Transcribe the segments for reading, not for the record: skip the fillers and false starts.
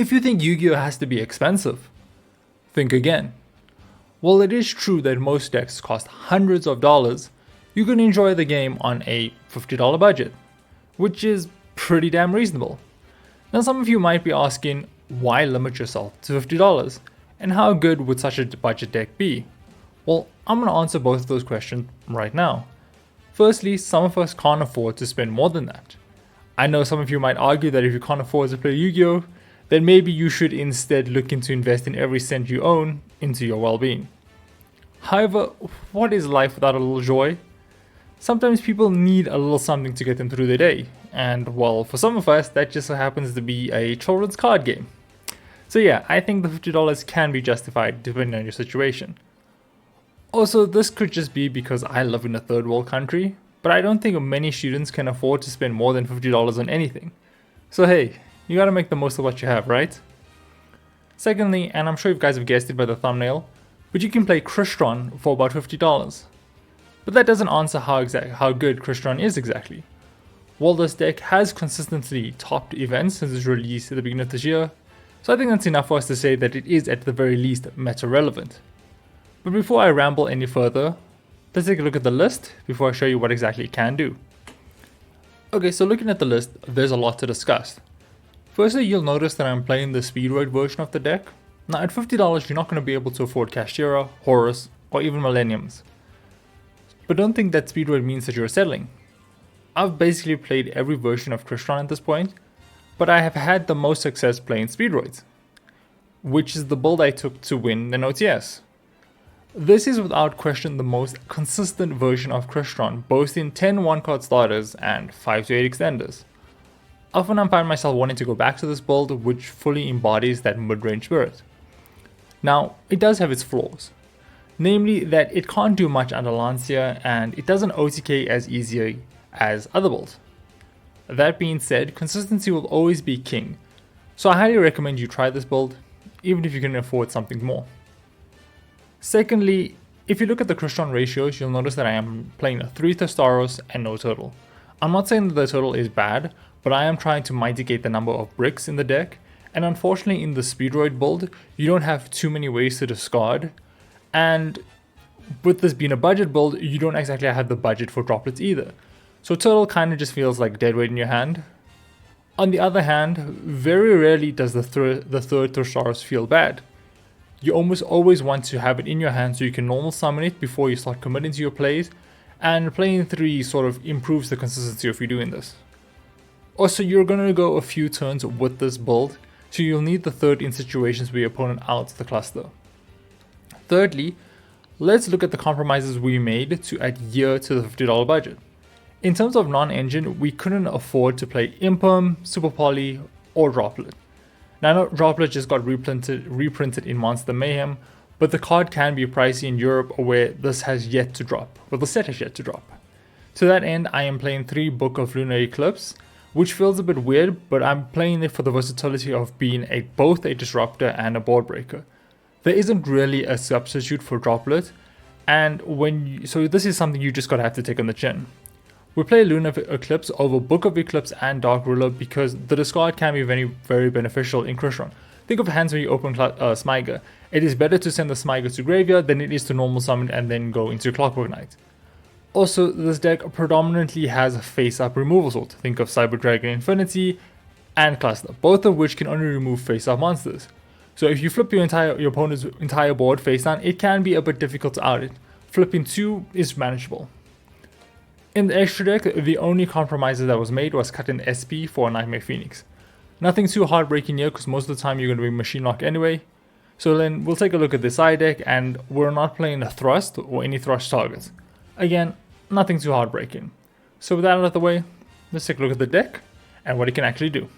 If you think Yu-Gi-Oh has to be expensive, think again. While it is true that most decks cost hundreds of dollars, you can enjoy the game on a $50 budget, which is pretty damn reasonable. Now some of you might be asking, why limit yourself to $50? And how good would such a budget deck be? Well, I'm going to answer both of those questions right now. Firstly, some of us can't afford to spend more than that. I know some of you might argue that if you can't afford to play Yu-Gi-Oh, then maybe you should instead look into investing every cent you own into your well-being. However, what is life without a little joy? Sometimes people need a little something to get them through their day, and well, for some of us, that just so happens to be a children's card game. So yeah, I think the $50 can be justified depending on your situation. Also, this could just be because I live in a third world country, but I don't think many students can afford to spend more than $50 on anything. So hey, you gotta make the most of what you have, right? Secondly, and I'm sure you guys have guessed it by the thumbnail, but you can play Crystron for about $50. But that doesn't answer how good Crystron is exactly. While this deck has consistently topped events since its release at the beginning of this year, so I think that's enough for us to say that it is at the very least meta relevant. But before I ramble any further, let's take a look at the list before I show you what exactly it can do. Okay, so looking at the list, there's a lot to discuss. Firstly, you'll notice that I'm playing the Speedroid version of the deck. Now at $50 you're not going to be able to afford Kashtira, Horus, or even Millenniums. But don't think that Speedroid means that you're settling. I've basically played every version of Crystron at this point, but I have had the most success playing Speedroids, which is the build I took to win an OTS. This is without question the most consistent version of Crystron, boasting 10 1-card starters and 5 to 8 extenders. Often I find myself wanting to go back to this build, which fully embodies that mid-range spirit. Now, it does have its flaws, namely that it can't do much under Lancia and it doesn't OTK as easy as other builds. That being said, consistency will always be king, so I highly recommend you try this build, even if you can afford something more. Secondly, if you look at the Crystron ratios, you'll notice that I am playing a 3 Thestaros and no turtle. I'm not saying that the turtle is bad, but I am trying to mitigate the number of bricks in the deck, and unfortunately in the Speedroid build, you don't have too many ways to discard, and with this being a budget build, you don't exactly have the budget for droplets either. So turtle kind of just feels like dead weight in your hand. On the other hand, very rarely does the third Thestaros feel bad. You almost always want to have it in your hand so you can normal summon it before you start committing to your plays, and playing 3 sort of improves the consistency of you doing this. Also, you're going to go a few turns with this build, so you'll need the third in situations where your opponent outs the cluster. Thirdly, let's look at the compromises we made to adhere to the $50 budget. In terms of non-engine, we couldn't afford to play Imperm, Super Poly, or Droplet. Now I know Droplet just got reprinted in Monster Mayhem, but the card can be pricey in Europe where this has yet to drop, well the set has yet to drop. To that end, I am playing 3 Book of Lunar Eclipse, which feels a bit weird, but I'm playing it for the versatility of being both a disruptor and a board breaker. There isn't really a substitute for Droplet, and so this is something you just gotta have to take on the chin. We play Lunar Eclipse over Book of Eclipse and Dark Ruler because the discard can be very, very beneficial in Crystron. Think of hands when you open Smyger. It is better to send the Smyger to graveyard than it is to normal summon and then go into Clockwork Knight. Also, this deck predominantly has a face-up removal sort. Think of Cyber Dragon Infinity and Cluster, both of which can only remove face-up monsters. So if you flip your opponent's entire board face down, it can be a bit difficult to out it. Flipping 2 is manageable. In the extra deck, the only compromises that was made was cut in SP for a Nightmare Phoenix. Nothing too heartbreaking here because most of the time you're going to be Machine Lock anyway. So then we'll take a look at the side deck, and we're not playing a Thrust or any Thrust targets. Again, nothing too heartbreaking. So with that out of the way, let's take a look at the deck and what it can actually do.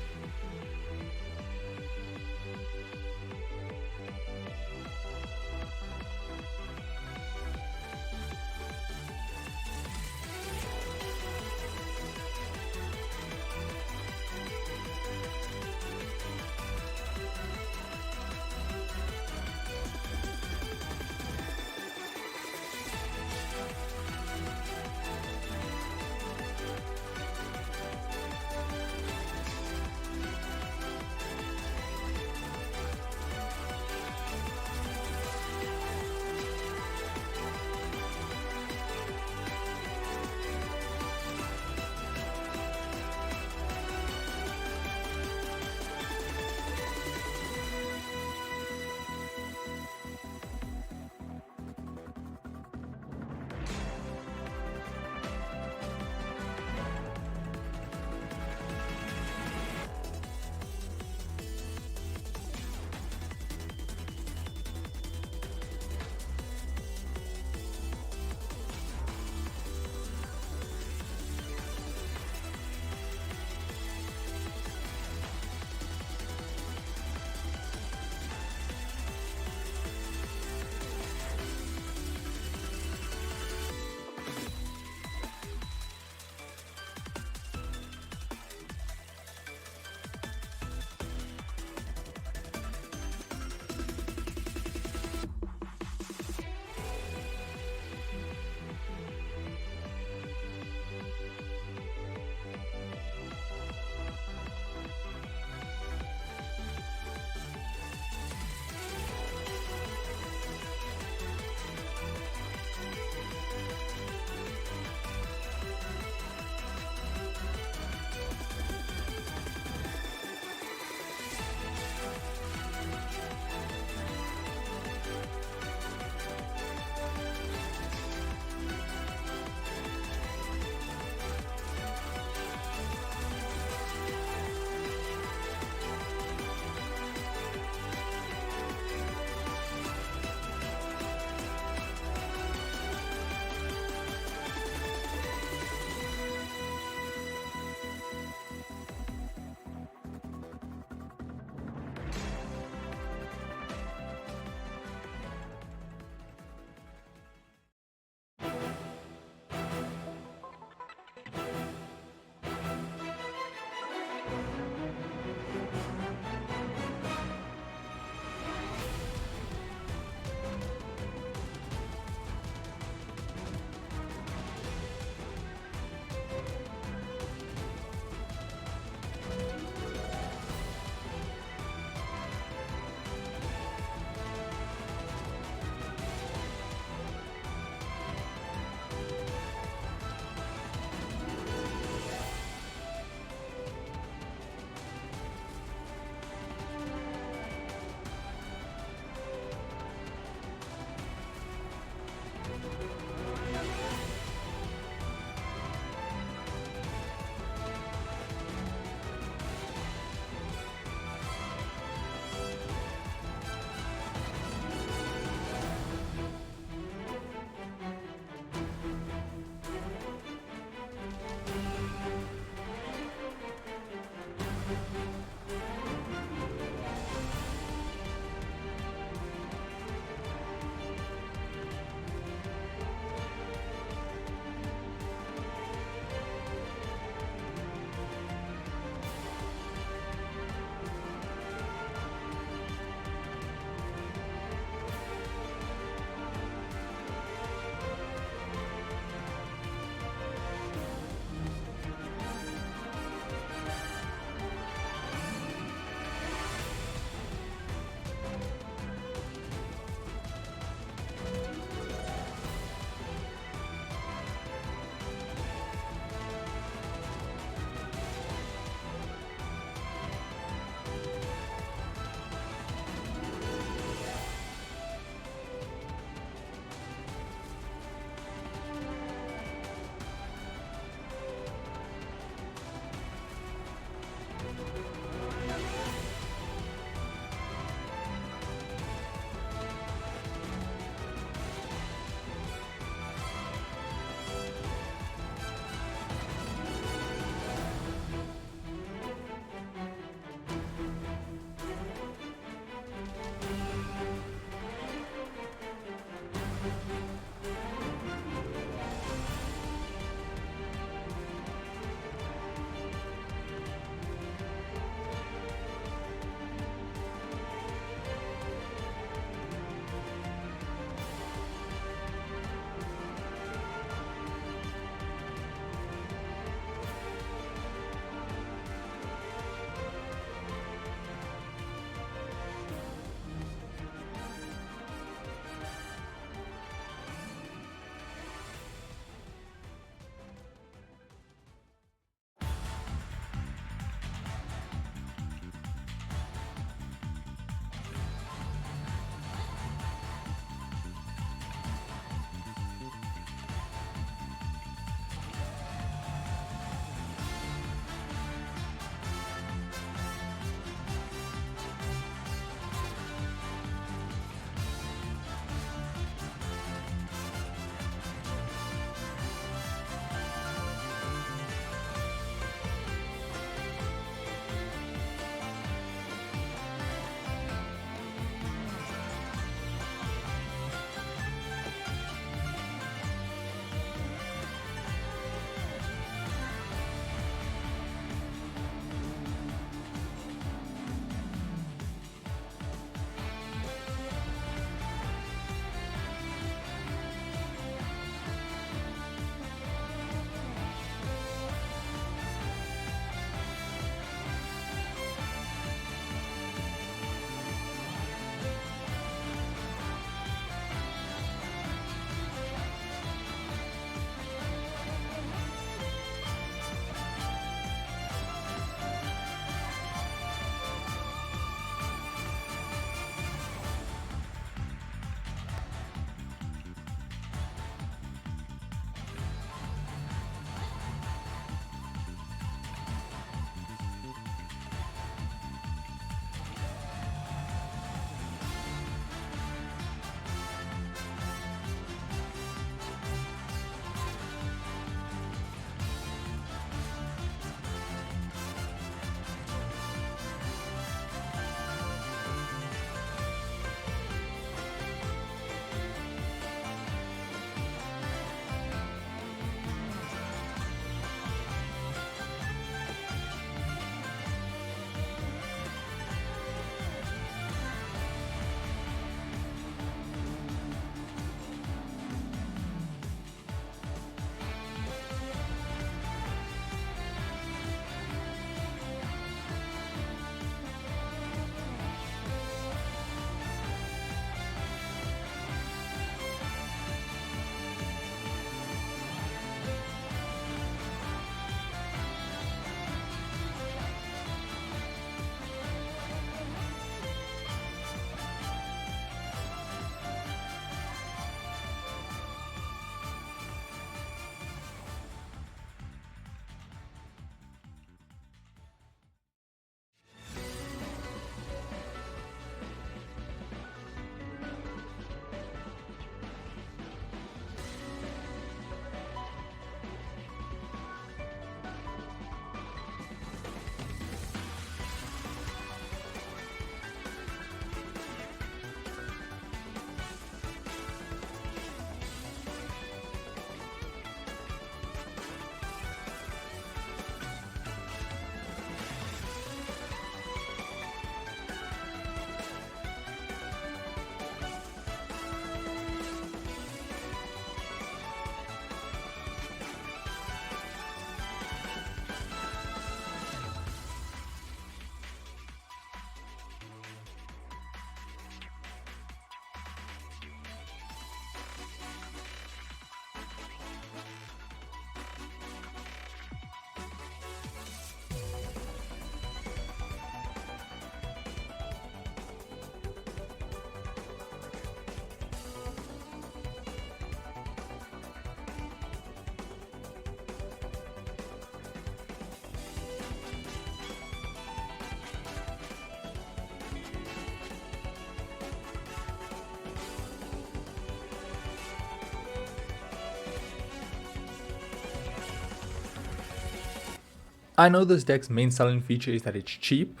I know this deck's main selling feature is that it's cheap,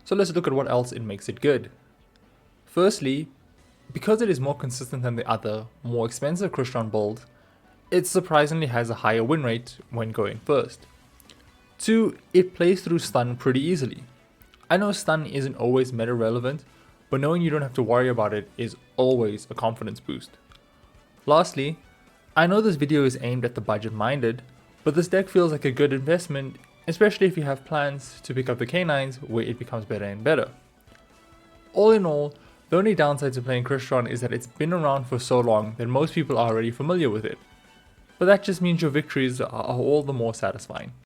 so let's look at what else it makes it good. Firstly, because it is more consistent than the other, more expensive Crystron build, it surprisingly has a higher win rate when going first. 2. It plays through stun pretty easily. I know stun isn't always meta relevant, but knowing you don't have to worry about it is always a confidence boost. Lastly, I know this video is aimed at the budget minded, but this deck feels like a good investment, especially if you have plans to pick up the K9s where it becomes better and better. All in all, the only downside to playing Crystron is that it's been around for so long that most people are already familiar with it. But that just means your victories are all the more satisfying.